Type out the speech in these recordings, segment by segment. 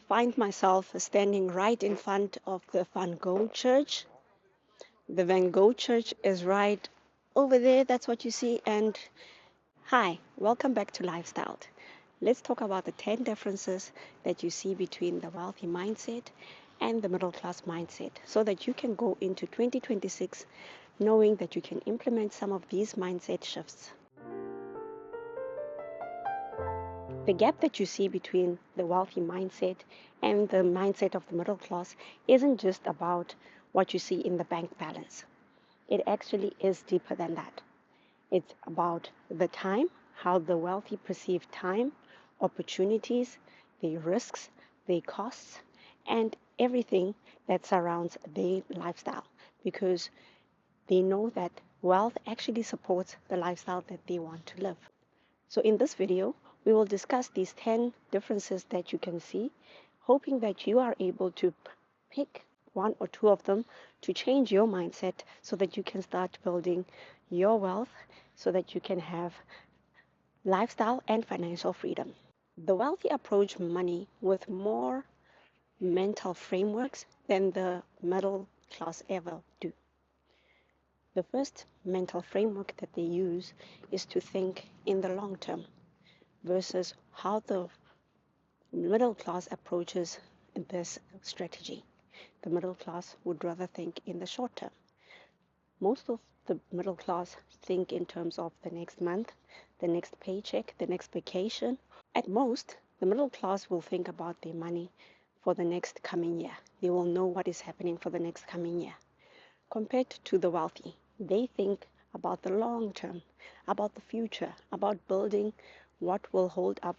Find myself standing right in front of the Van Gogh Church. The Van Gogh Church is right over there. That's what you see. And hi, welcome back to LyfStyled. Let's talk about the 10 differences that you see between the wealthy mindset and the middle class mindset so that you can go into 2026 knowing that you can implement some of these mindset shifts. The gap that you see between the wealthy mindset and the mindset of the middle class isn't just about what you see in the bank balance. It actually is deeper than that. It's about the time, how the wealthy perceive time, opportunities, their risks, their costs, and everything that surrounds their lifestyle because they know that wealth actually supports the lifestyle that they want to live. So in this video, we will discuss these 10 differences that you can see, hoping that you are able to pick one or two of them to change your mindset so that you can start building your wealth so that you can have lifestyle and financial freedom. The wealthy approach money with more mental frameworks than the middle class ever do. The first mental framework that they use is to think in the long term versus how the middle class approaches this strategy. The middle class would rather think in the short term. Most of the middle class think in terms of the next month, the next paycheck, the next vacation. At most, the middle class will think about their money for the next coming year. They will know what is happening for the next coming year. Compared to the wealthy, they think about the long term, about the future, about building what will hold up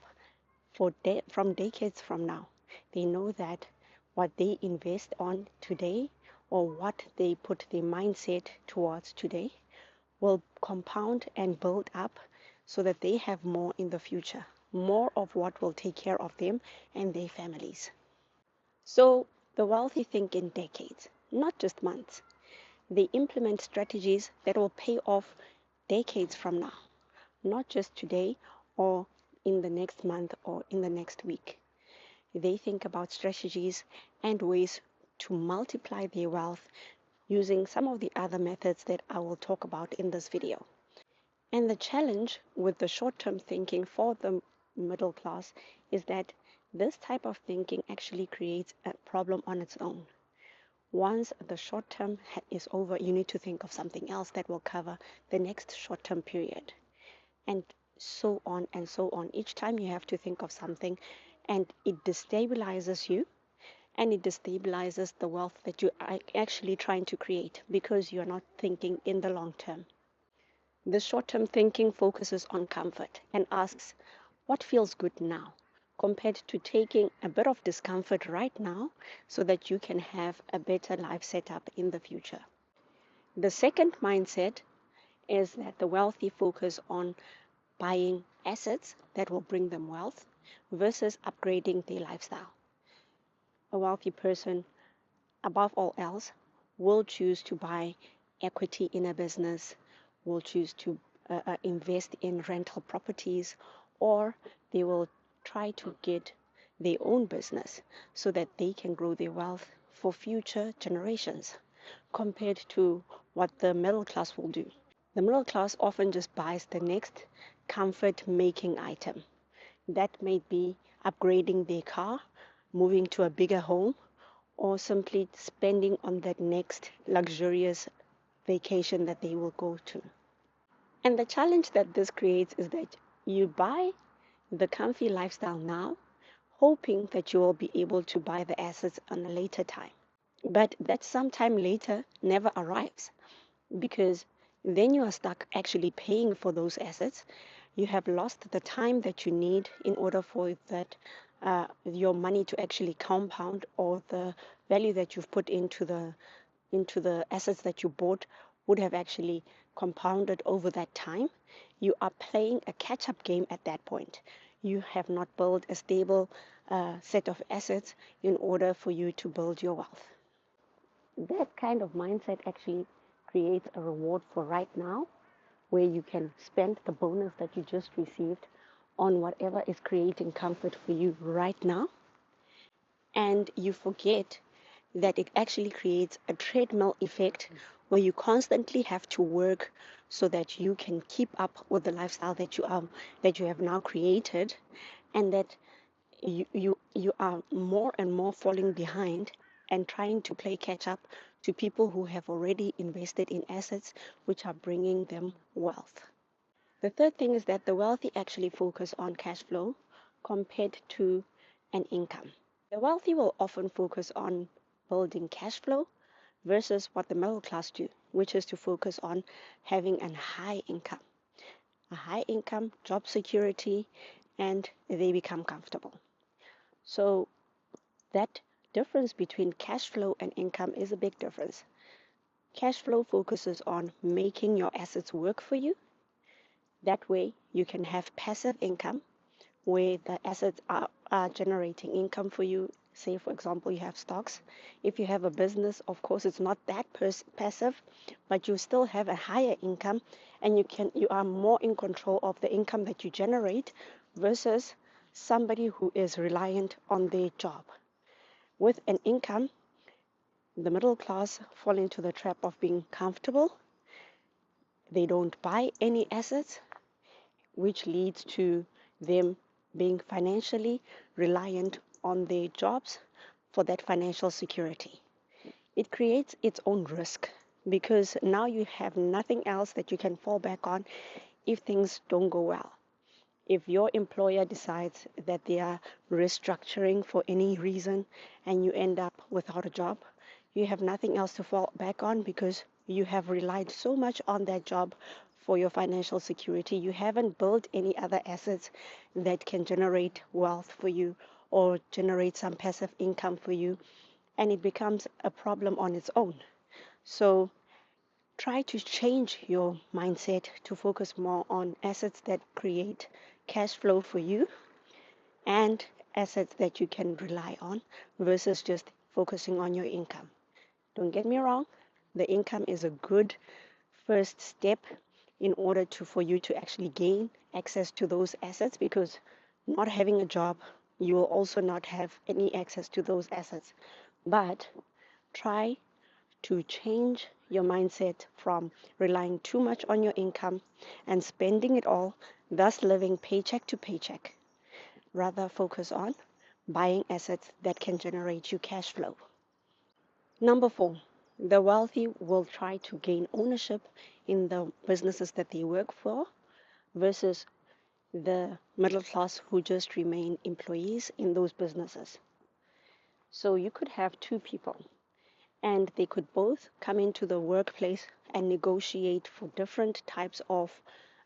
from decades from now. They know that what they invest on today or what they put their mindset towards today will compound and build up so that they have more in the future, more of what will take care of them and their families. So the wealthy think in decades, not just months. They implement strategies that will pay off decades from now, not just today or in the next month or in the next week. They think about strategies and ways to multiply their wealth using some of the other methods that I will talk about in this video. And the challenge with the short-term thinking for the middle class is that this type of thinking actually creates a problem on its own. Once the short term is over, you need to think of something else that will cover the next short term period. And so on and so on. Each time you have to think of something, and it destabilizes you and it destabilizes the wealth that you are actually trying to create because you're not thinking in the long term. The short term thinking focuses on comfort and asks, what feels good now? Compared to taking a bit of discomfort right now so that you can have a better life setup in the future. The second mindset is that the wealthy focus on buying assets that will bring them wealth versus upgrading their lifestyle. A wealthy person, above all else, will choose to buy equity in a business, will choose to invest in rental properties, or they will try to get their own business so that they can grow their wealth for future generations compared to what the middle class will do. The middle class often just buys the next comfort making item. That may be upgrading their car, moving to a bigger home, or simply spending on that next luxurious vacation that they will go to. And the challenge that this creates is that you buy the comfy lifestyle now, hoping that you will be able to buy the assets on a later time. But that sometime later never arrives because then you are stuck actually paying for those assets. You have lost the time that you need in order for that your money to actually compound, or the value that you've put into the assets that you bought would have actually compounded over that time. You are playing a catch-up game at that point. You have not built a stable set of assets in order for you to build your wealth. That kind of mindset actually creates a reward for right now, where you can spend the bonus that you just received on whatever is creating comfort for you right now. And you forget that it actually creates a treadmill effect where you constantly have to work so that you can keep up with the lifestyle that you have now created, and that you are more and more falling behind and trying to play catch up to people who have already invested in assets which are bringing them wealth. The third thing is that the wealthy actually focus on cash flow compared to an income. The wealthy will often focus on building cash flow versus what the middle class do, which is to focus on having a high income. A high income, job security, and they become comfortable. So that difference between cash flow and income is a big difference. Cash flow focuses on making your assets work for you. That way you can have passive income where the assets are generating income for you. Say, for example, you have stocks. If you have a business, of course, it's not that passive, but you still have a higher income, and you are more in control of the income that you generate versus somebody who is reliant on their job. With an income, the middle class fall into the trap of being comfortable. They don't buy any assets, which leads to them being financially reliant on their jobs for that financial security. It creates its own risk because now you have nothing else that you can fall back on if things don't go well. If your employer decides that they are restructuring for any reason and you end up without a job, you have nothing else to fall back on because you have relied so much on that job for your financial security. You haven't built any other assets that can generate wealth for you or generate some passive income for you, and it becomes a problem on its own. So try to change your mindset to focus more on assets that create cash flow for you and assets that you can rely on versus just focusing on your income. Don't get me wrong, the income is a good first step in order for you to actually gain access to those assets, because not having a job, you will also not have any access to those assets. But try to change your mindset from relying too much on your income and spending it all, thus living paycheck to paycheck. Rather focus on buying assets that can generate you cash flow. Number 4, the wealthy will try to gain ownership in the businesses that they work for versus the middle class who just remain employees in those businesses. So you could have two people and they could both come into the workplace and negotiate for different types of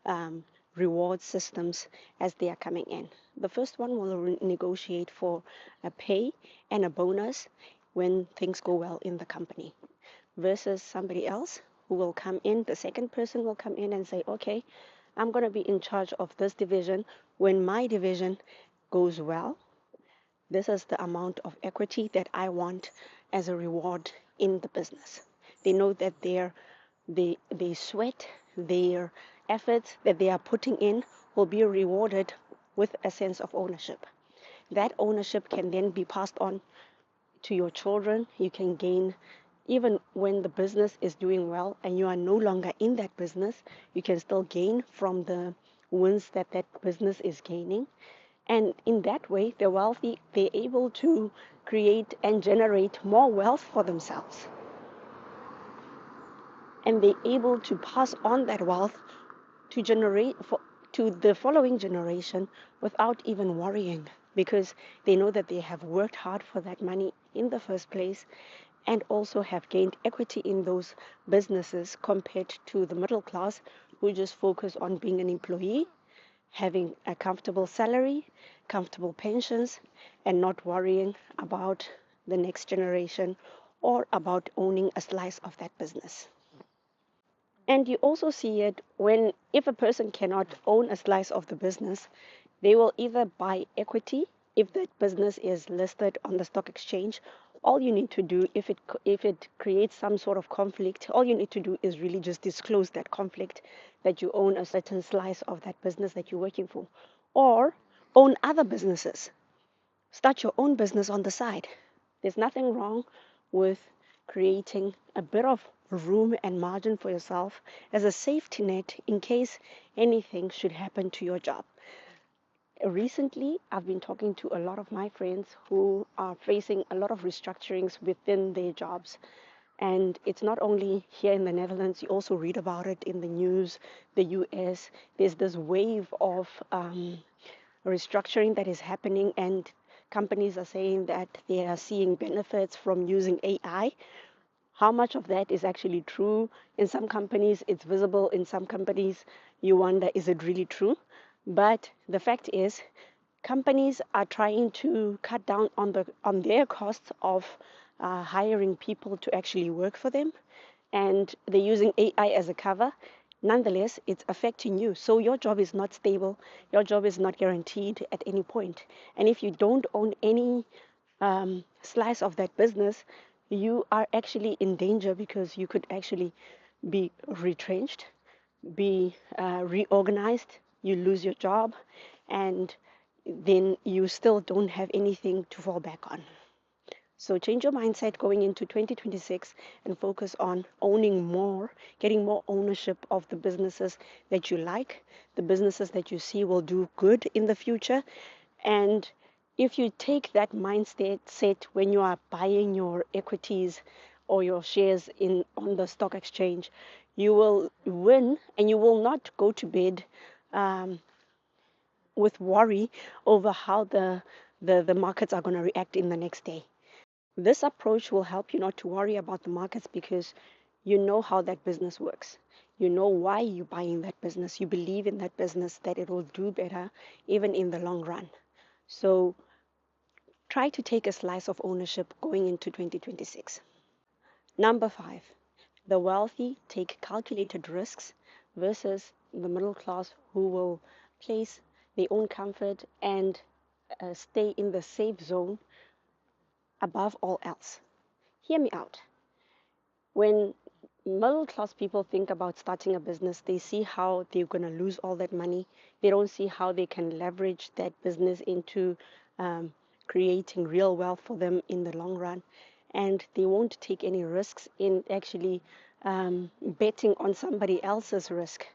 um, reward systems as they are coming in. The first one will negotiate for a pay and a bonus when things go well in the company, versus somebody else who will come in, the second person will come in and say, okay, I'm going to be in charge of this division. When my division goes well, this is the amount of equity that I want as a reward in the business. They know that they sweat, their efforts that they are putting in will be rewarded with a sense of ownership. That ownership can then be passed on to your children. You can gain, even when the business is doing well and you are no longer in that business, you can still gain from the wins that that business is gaining. And in that way, the wealthy, they're able to create and generate more wealth for themselves. And they're able to pass on that wealth to to the following generation without even worrying, because they know that they have worked hard for that money in the first place and also have gained equity in those businesses, compared to the middle class who just focus on being an employee, having a comfortable salary, comfortable pensions, and not worrying about the next generation or about owning a slice of that business. And you also see it when, if a person cannot own a slice of the business, they will either buy equity. If that business is listed on the stock exchange, all you need to do, if it creates some sort of conflict, all you need to do is really just disclose that conflict, that you own a certain slice of that business that you're working for, or own other businesses. start your own business on the side. There's nothing wrong with creating a bit of room and margin for yourself as a safety net in case anything should happen to your job. Recently, I've been talking to a lot of my friends who are facing a lot of restructurings within their jobs. And it's not only here in the Netherlands, you also read about it in the news, the US. There's this wave of restructuring that is happening, and companies are saying that they are seeing benefits from using AI. How much of that is actually true? In some companies, it's visible. In some companies, you wonder, is it really true? But the fact is, companies are trying to cut down on their costs of hiring people to actually work for them, and they're using AI as a cover. Nonetheless, it's affecting you. So your job is not stable. Your job is not guaranteed at any point. And if you don't own any slice of that business, you are actually in danger because you could actually be retrenched, be reorganized, you lose your job, and then you still don't have anything to fall back on. So change your mindset going into 2026 and focus on owning more, getting more ownership of the businesses that you like, the businesses that you see will do good in the future. And if you take that mindset set when you are buying your equities or your shares in on the stock exchange, you will win and you will not go to bed um, with worry over how the markets are going to react in the next day. This approach will help you not to worry about the markets because you know how that business works. You know why you're buying that business. You believe in that business that it will do better even in the long run. So try to take a slice of ownership going into 2026. Number 5, the wealthy take calculated risks versus the middle class who will place their own comfort and stay in the safe zone above all else. Hear me out. When middle class people think about starting a business, they see how they're going to lose all that money. They don't see how they can leverage that business into um, creating real wealth for them in the long run. And they won't take any risks in actually betting on somebody else's risk.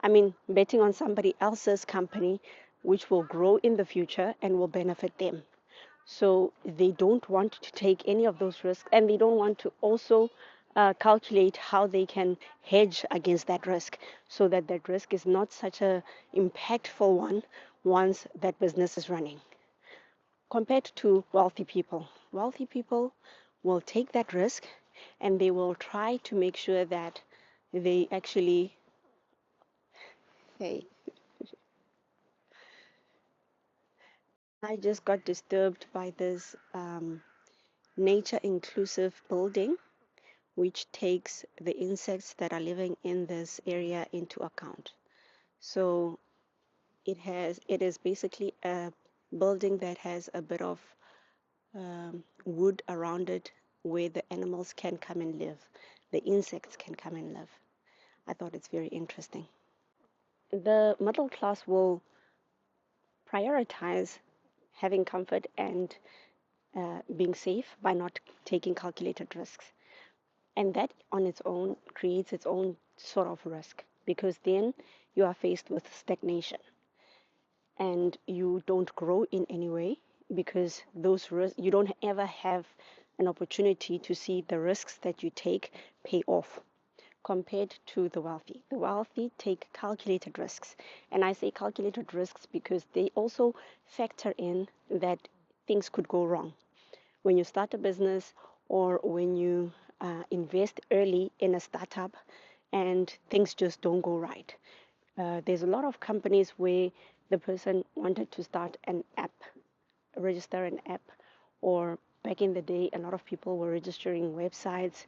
I mean, betting on somebody else's company, which will grow in the future and will benefit them. So they don't want to take any of those risks, and they don't want to also calculate how they can hedge against that risk so that that risk is not such a impactful one once that business is running. Compared to wealthy people, wealthy people will take that risk and they will try to make sure that they actually, hey, I just got disturbed by this nature inclusive building which takes the insects that are living in this area into account. So it is basically a building that has a bit of wood around it where the animals can come and live, the insects can come and live. I thought it's very interesting. The middle class will prioritize having comfort and being safe by not taking calculated risks. And that on its own creates its own sort of risk because then you are faced with stagnation and you don't grow in any way because those risks you don't ever have an opportunity to see the risks that you take pay off compared to the wealthy. The wealthy take calculated risks. And I say calculated risks because they also factor in that things could go wrong. When you start a business or when you invest early in a startup and things just don't go right. There's a lot of companies where the person wanted to start an app, register an app, or back in the day, a lot of people were registering websites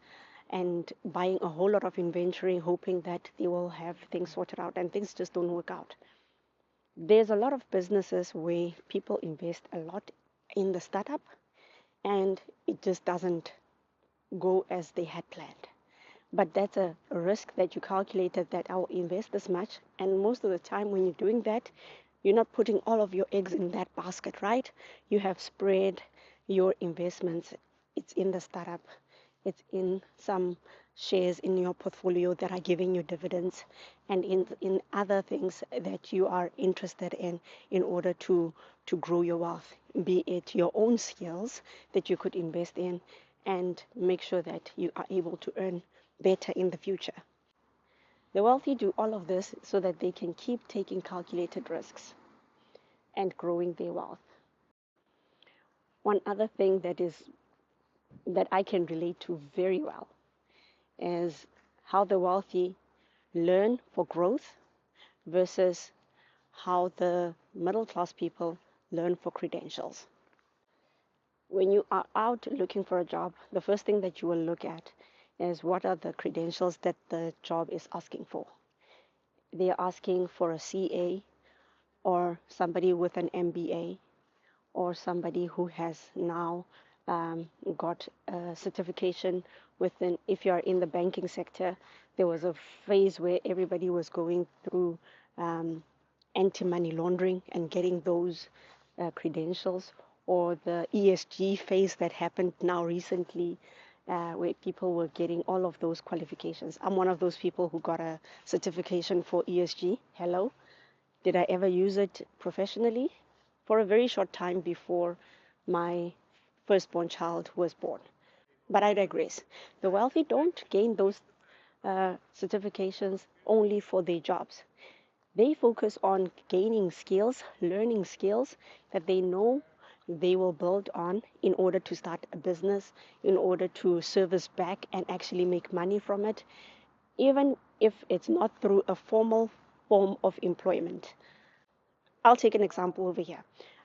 and buying a whole lot of inventory, hoping that they will have things sorted out, and things just don't work out. There's a lot of businesses where people invest a lot in the startup and it just doesn't go as they had planned. But that's a risk that you calculated that I'll invest this much. And most of the time, when you're doing that, You're not putting all of your eggs in that basket, right? You have spread your investments. It's in the startup, it's in some shares in your portfolio that are giving you dividends, and in other things that you are interested in order to grow your wealth, be it your own skills that you could invest in and make sure that you are able to earn better in the future. The wealthy do all of this so that they can keep taking calculated risks and growing their wealth. One other thing that I can relate to very well is how the wealthy learn for growth versus how the middle class people learn for credentials. When you are out looking for a job, the first thing that you will look at is what are the credentials that the job is asking for. They are asking for a CA or somebody with an MBA or somebody who has now got a certification within. If you are in the banking sector, there was a phase where everybody was going through anti-money laundering and getting those credentials, or the ESG phase that happened now recently, where people were getting all of those qualifications. I'm one of those people who got a certification for ESG. Hello. Did I ever use it professionally? For a very short time before my firstborn child was born. But I digress. The wealthy don't gain those certifications only for their jobs. They focus on gaining skills, learning skills that they know they will build on in order to start a business, in order to service back and actually make money from it, even if it's not through a formal form of employment. I'll take an example over here.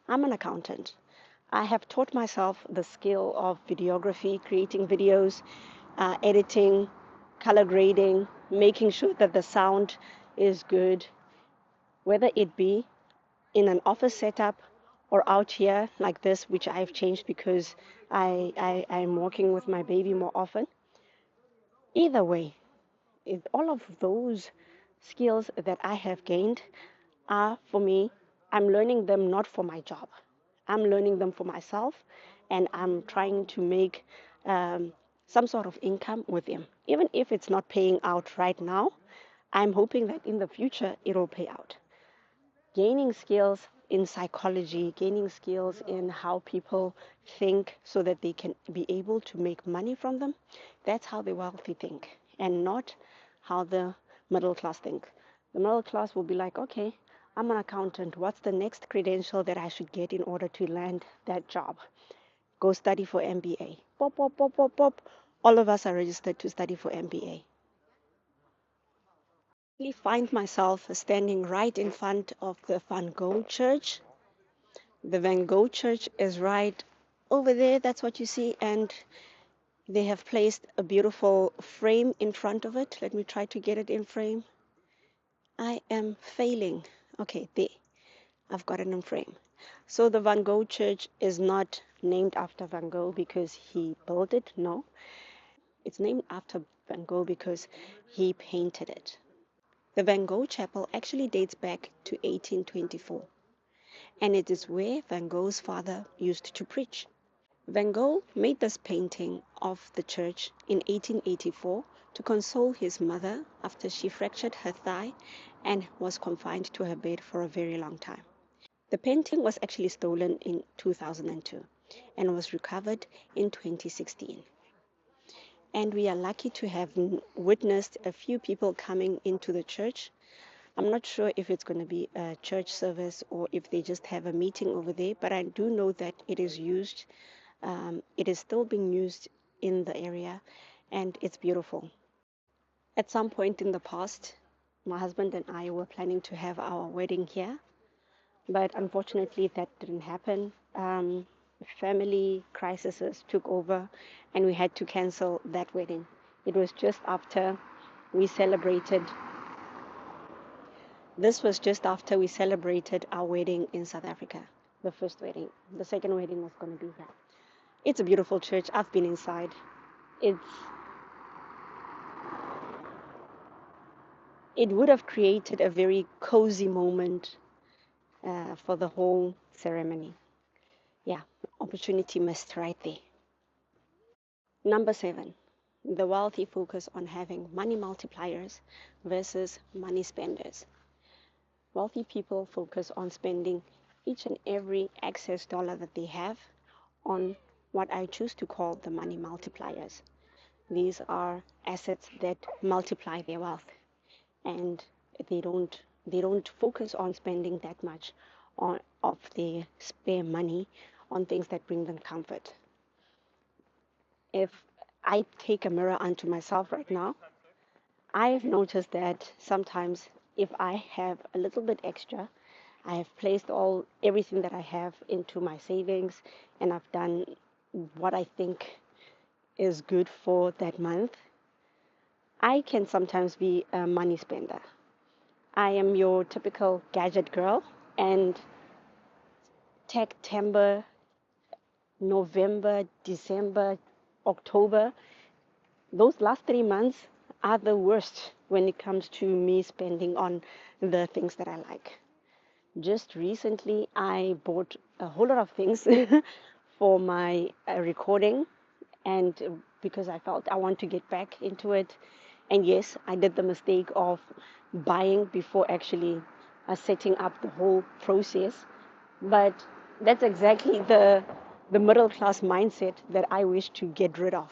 I'm an accountant. I have taught myself the skill of videography, creating videos, editing, color grading, making sure that the sound is good, whether it be in an office setup or out here like this, which I've changed because I'm working with my baby more often. Either way, all of those skills that I have gained are for me. I'm learning them not for my job. I'm learning them for myself, and I'm trying to make some sort of income with them. Even if it's not paying out right now, I'm hoping that in the future it'll pay out. Gaining skills in psychology, gaining skills in how people think so that they can be able to make money from them, that's how the wealthy think, and not how the middle class think. The middle class will be like, okay, I'm an accountant. What's the next credential that I should get in order to land that job? Go study for MBA. Pop, pop, pop, pop, pop. All of us are registered to study for MBA. I find myself standing right in front of the Van Gogh Church. The Van Gogh Church is right over there. That's what you see. And they have placed a beautiful frame in front of it. Let me try to get it in frame. I am failing. Okay, there. I've got it in frame. So the Van Gogh Church is not named after Van Gogh because he built it. No. It's named after Van Gogh because he painted it. The Van Gogh Chapel actually dates back to 1824, and it is where Van Gogh's father used to preach. Van Gogh made this painting of the church in 1884 to console his mother after she fractured her thigh and was confined to her bed for a very long time. The painting was actually stolen in 2002 and was recovered in 2016. And we are lucky to have witnessed a few people coming into the church. I'm not sure if it's going to be a church service or if they just have a meeting over there, but I do know that it is used. It is still being used in the area, and it's beautiful. At some point in the past, my husband and I were planning to have our wedding here, but unfortunately that didn't happen. Family crises took over, and we had to cancel that wedding. It was just after we celebrated This was just after we celebrated our wedding in South Africa, the first wedding. The second wedding was going to be here. It's a beautiful church. I've been inside. It would have created a very cozy moment for the whole ceremony. Yeah, opportunity missed right there. Number 7, the wealthy focus on having money multipliers versus money spenders. Wealthy people focus on spending each and every excess dollar that they have on what I choose to call the money multipliers. These are assets that multiply their wealth, and they don't they don't focus on spending that much of their spare money on things that bring them comfort. If I take a mirror unto myself right now, I've noticed that sometimes if I have a little bit extra, I have placed everything that I have into my savings, and I've done what I think is good for that month. I can sometimes be a money spender. I am your typical gadget girl, and September, November, December, October, those last 3 months are the worst when it comes to me spending on the things that I like. Just recently, I bought a whole lot of things for my recording, and because I felt I want to get back into it. And yes, I did the mistake of buying before actually setting up the whole process. But that's exactly the middle class mindset that I wish to get rid of.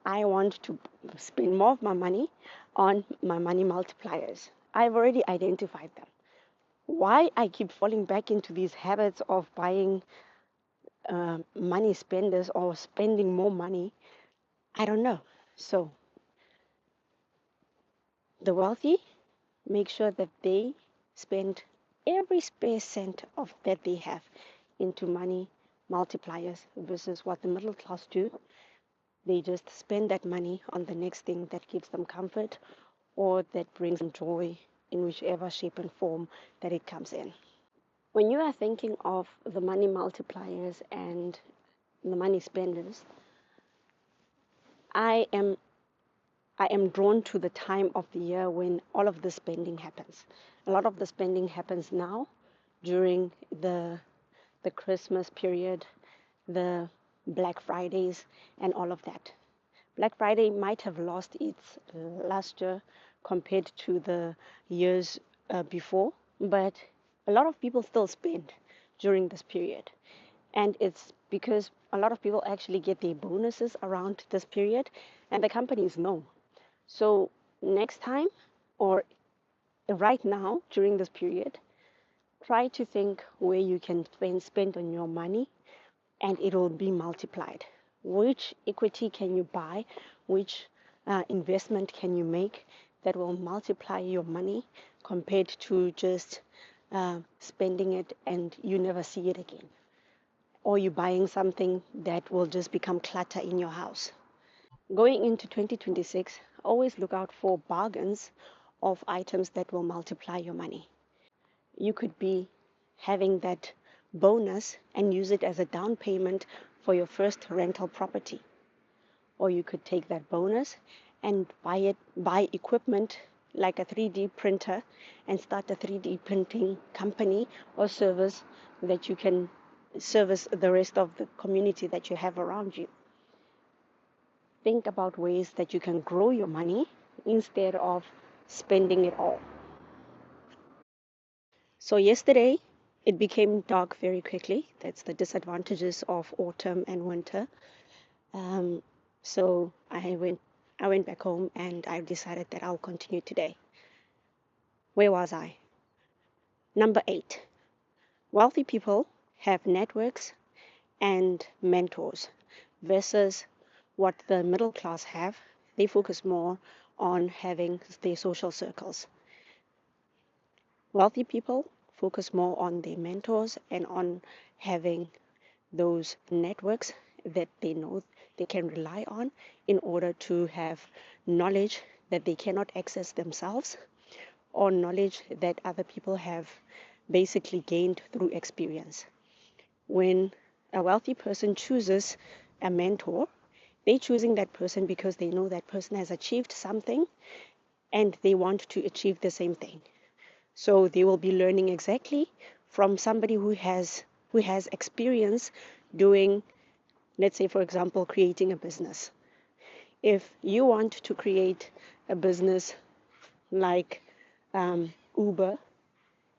I want to spend more of my money on my money multipliers. I've already identified them. Why I keep falling back into these habits of buying money spenders or spending more money, I don't know. So the wealthy make sure that they spend every spare cent of that they have into money multipliers versus what the middle class do. They just spend that money on the next thing that gives them comfort or that brings them joy in whichever shape and form that it comes in. When you are thinking of the money multipliers and the money spenders, I am I am drawn to the time of the year when all of the spending happens. A lot of the spending happens now during the Christmas period, the Black Fridays, and all of that. Black Friday might have lost its luster compared to the years before, but a lot of people still spend during this period. And it's because a lot of people actually get their bonuses around this period, and the companies know. So, next time or right now during this period, try to think where you can spend on your money and it will be multiplied. Which equity can you buy? Which investment can you make that will multiply your money compared to just spending it and you never see it again? Or you buying something that will just become clutter in your house. Going into 2026, always look out for bargains of items that will multiply your money. You could be having that bonus and use it as a down payment for your first rental property. Or you could take that bonus and buy equipment like a 3D printer and start a 3D printing company or service that you can service the rest of the community that you have around you. Think about ways that you can grow your money instead of spending it all. So yesterday, it became dark very quickly. That's the disadvantages of autumn and winter. Um, so I went back home and I decided that I'll continue today. Where was I? Number 8. Wealthy people have networks and mentors versus what the middle class have. They focus more on having their social circles. Wealthy people focus more on their mentors and on having those networks that they know they can rely on in order to have knowledge that they cannot access themselves or knowledge that other people have basically gained through experience. When a wealthy person chooses a mentor, they're choosing that person because they know that person has achieved something and they want to achieve the same thing. So they will be learning exactly from somebody who has experience doing, let's say, for example, creating a business. If you want to create a business like Uber,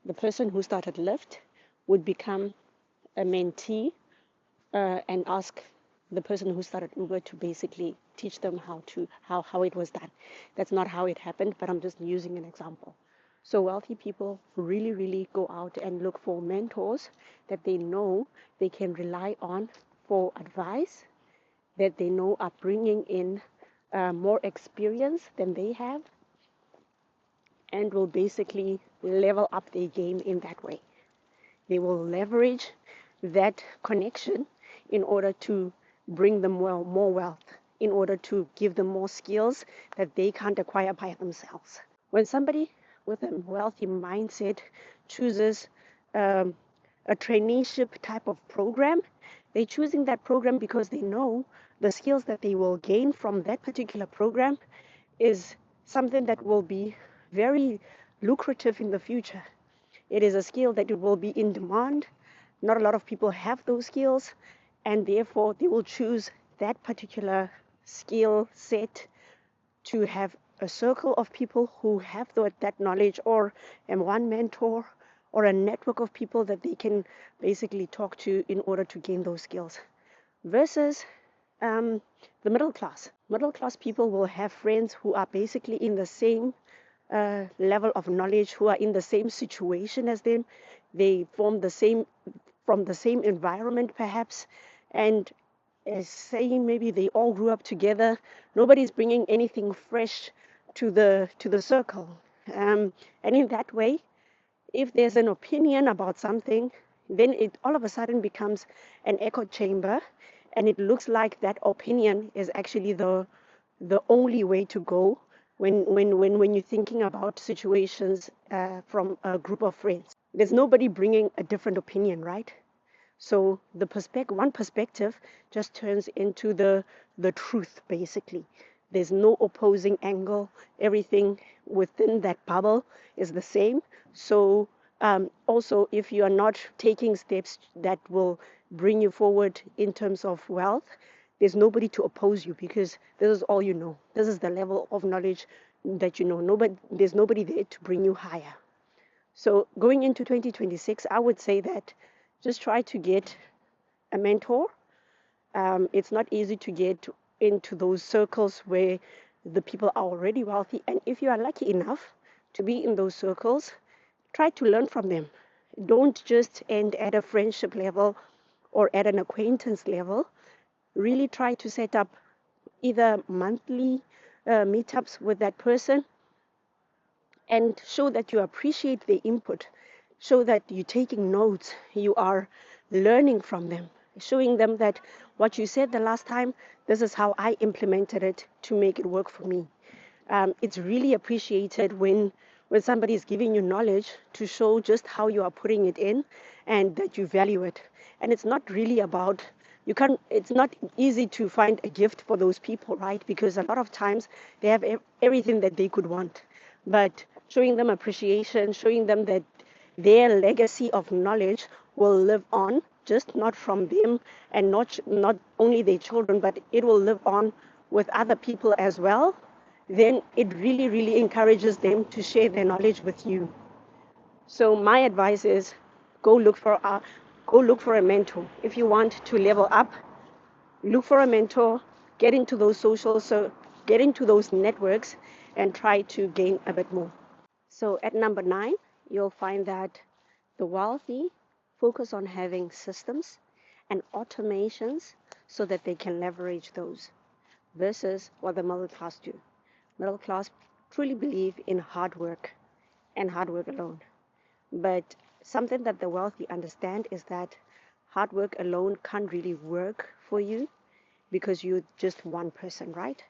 the person who started Lyft would become a mentee and ask the person who started Uber to basically teach them how it was done. That's not how it happened, but I'm just using an example. So wealthy people really, really go out and look for mentors that they know they can rely on for advice, that they know are bringing in more experience than they have, and will basically level up their game in that way. They will leverage that connection in order to bring them more wealth, in order to give them more skills that they can't acquire by themselves. When somebody with a wealthy mindset chooses um, a traineeship type of program, they're choosing that program because they know the skills that they will gain from that particular program is something that will be very lucrative in the future. It is a skill that will be in demand. Not a lot of people have those skills, and therefore they will choose that particular skill set to have a circle of people who have that knowledge, or one mentor, or a network of people that they can basically talk to in order to gain those skills. Versus the middle class. Middle class people will have friends who are basically in the same level of knowledge, who are in the same situation as them. They form from the same environment, perhaps, and saying maybe they all grew up together. Nobody's bringing anything fresh to the circle, and in that way, if there's an opinion about something, then it all of a sudden becomes an echo chamber, and it looks like that opinion is actually the only way to go when you're thinking about situations from a group of friends. There's nobody bringing a different opinion, right? So one perspective just turns into the truth, basically. There's no opposing angle. Everything within that bubble is the same. So also, if you are not taking steps that will bring you forward in terms of wealth, there's nobody to oppose you, because this is all you know. This is the level of knowledge that you know. There's nobody there to bring you higher. So going into 2026, I would say that just try to get a mentor. It's not easy to get into those circles where the people are already wealthy. And if you are lucky enough to be in those circles, try to learn from them. Don't just end at a friendship level or at an acquaintance level. Really try to set up either monthly meetups with that person and show that you appreciate their input, show that you're taking notes, you are learning from them, showing them that what you said the last time, this is how I implemented it to make it work for me. It's really appreciated when somebody is giving you knowledge to show just how you are putting it in and that you value it. And it's not really about, it's not easy to find a gift for those people, right? Because a lot of times they have everything that they could want. But showing them appreciation, showing them that their legacy of knowledge will live on, just not from them and not only their children, but it will live on with other people as well, then it really, really encourages them to share their knowledge with you. So my advice is go look for a mentor. If you want to level up, look for a mentor, get into those socials, so get into those networks and try to gain a bit more. So at number 9, you'll find that the wealthy focus on having systems and automations so that they can leverage those, versus what the middle class do. Middle class truly believe in hard work and hard work alone. But something that the wealthy understand is that hard work alone can't really work for you because you're just one person, right?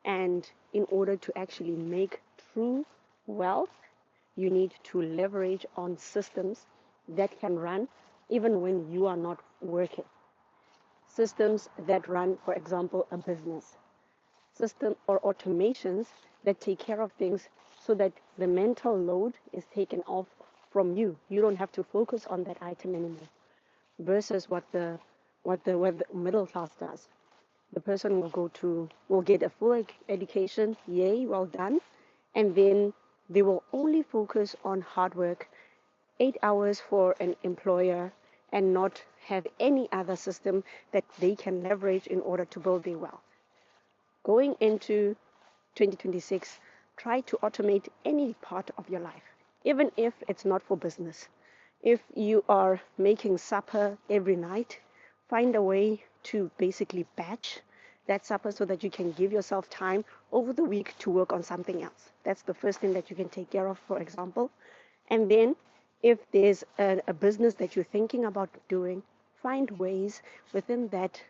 And in order to actually make true wealth, you need to leverage on systems that can run even when you are not working. Systems that run, for example, a business. System or automations that take care of things so that the mental load is taken off from you. You don't have to focus on that item anymore. Versus what the middle class does. The person will get a full education, yay, well done, and then they will only focus on hard work, 8 hours for an employer, and not have any other system that they can leverage in order to build their wealth. Going into 2026, try to automate any part of your life, even if it's not for business. If you are making supper every night, find a way to basically batch that supper so that you can give yourself time over the week to work on something else. That's the first thing that you can take care of, for example. And then if there's a business that you're thinking about doing, find ways within that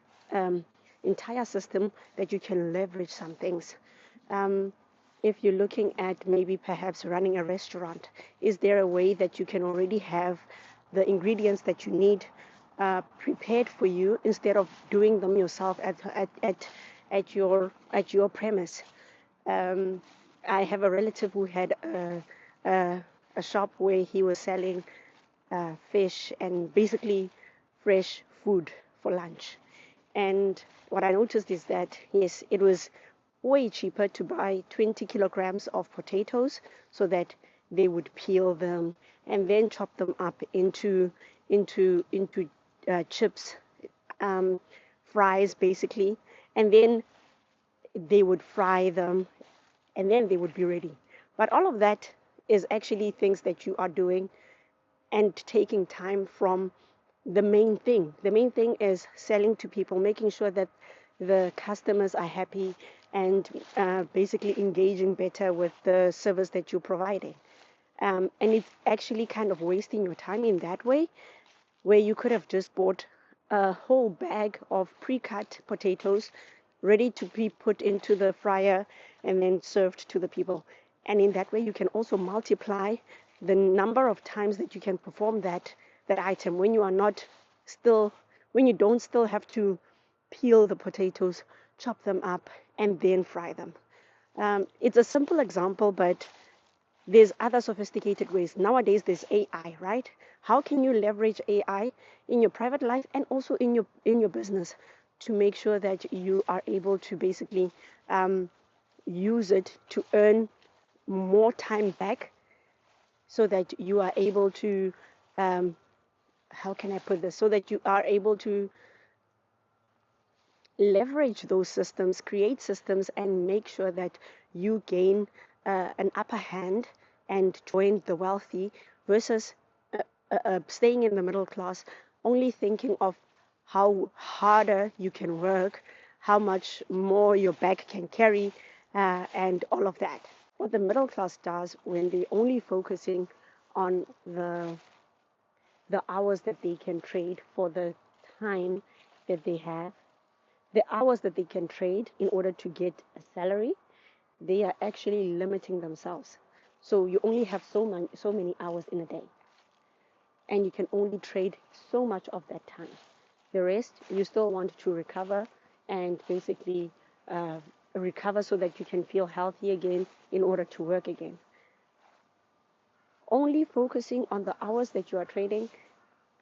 entire system that you can leverage some things. Um, if you're looking at maybe perhaps running a restaurant, is there a way that you can already have the ingredients that you need prepared for you instead of doing them yourself at your premise? Um, I have a relative who had a shop where he was selling fish and basically fresh food for lunch. And what I noticed is that, yes, it was way cheaper to buy 20 kilograms of potatoes so that they would peel them and then chop them up into chips, fries basically, and then they would fry them and then they would be ready. But all of that is actually things that you are doing and taking time from the main thing. The main thing is selling to people, making sure that the customers are happy and basically engaging better with the service that you're providing. And it's actually kind of wasting your time in that way, where you could have just bought a whole bag of pre-cut potatoes ready to be put into the fryer and then served to the people. And in that way, you can also multiply the number of times that you can perform that item when you are not still, when you don't still have to peel the potatoes, chop them up, and then fry them. It's a simple example, but there's other sophisticated ways. Nowadays, there's AI, right? How can you leverage AI in your private life and also in your business to make sure that you are able to basically use it to earn more time back, so that you are able to, how can I put this? So that you are able to leverage those systems, create systems, and make sure that you gain an upper hand and join the wealthy versus staying in the middle class, only thinking of how harder you can work, how much more your back can carry, and all of that. What the middle class does when they're only focusing on the hours that they can trade for the time that they have, the hours that they can trade in order to get a salary, they are actually limiting themselves. So you only have so many hours in a day, and you can only trade so much of that time. The rest, you still want to recover and basically recover so that you can feel healthy again in order to work again. Only focusing on the hours that you are trading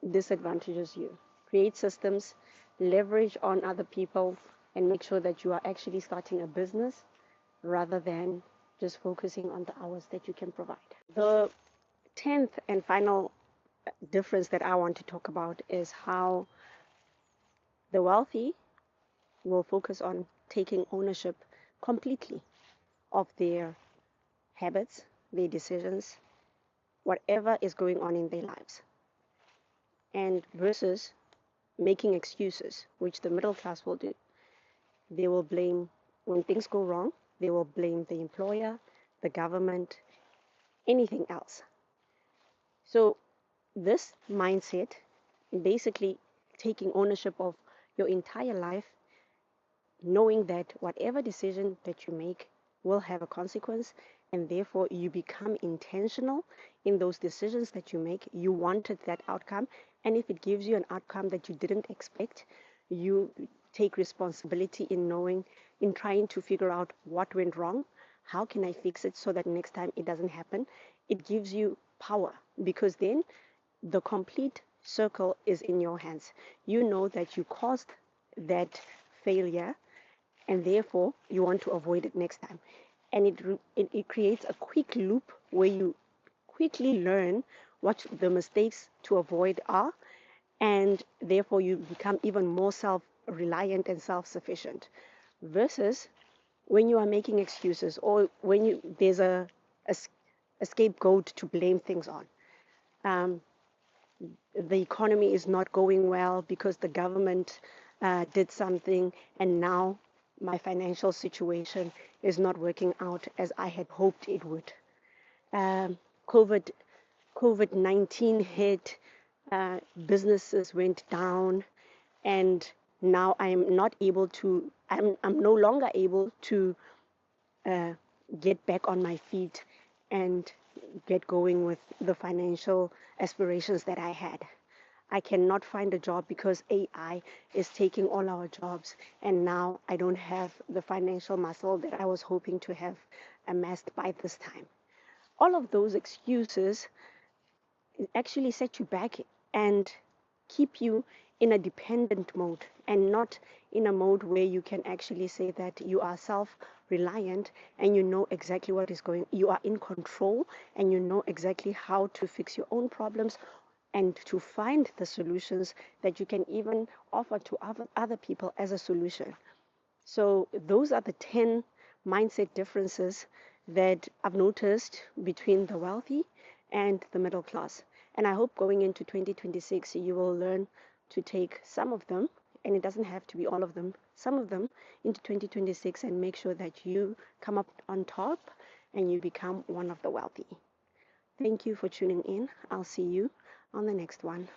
disadvantages you. Create systems, leverage on other people, and make sure that you are actually starting a business rather than just focusing on the hours that you can provide. The 10th and final difference that I want to talk about is how the wealthy will focus on taking ownership completely of their habits, their decisions, whatever is going on in their lives, and versus making excuses, which the middle class will do. They will blame, when things go wrong, they will blame the employer, the government, anything else. So this mindset, basically taking ownership of your entire life, knowing that whatever decision that you make will have a consequence, and therefore you become intentional in those decisions that you make. You wanted that outcome, and if it gives you an outcome that you didn't expect, you take responsibility in trying to figure out what went wrong, how can I fix it so that next time it doesn't happen. It gives you power, because then the complete circle is in your hands. You know that you caused that failure, and therefore you want to avoid it next time. And it creates a quick loop where you quickly learn what the mistakes to avoid are, and therefore you become even more self-reliant and self-sufficient, versus when you are making excuses, or when there's a scapegoat to blame things on. um, the economy is not going well because the government did something, and now my financial situation is not working out as I had hoped it would. um, covid COVID-19 hit, businesses went down, and now I'm no longer able to uh, get back on my feet and get going with the financial aspirations that I had. I cannot find a job because AI is taking all our jobs, and now I don't have the financial muscle that I was hoping to have amassed by this time. All of those excuses actually set you back and keep you in a dependent mode, and not in a mode where you can actually say that you are self reliant and you know exactly what is going, you are in control, and you know exactly how to fix your own problems and to find the solutions that you can even offer to other people as a solution. So those are the 10 mindset differences that I've noticed between the wealthy and the middle class. And I hope going into 2026, you will learn to take some of them, and it doesn't have to be all of them, some of them into 2026, and make sure that you come up on top and you become one of the wealthy. Thank you for tuning in. I'll see you on the next one.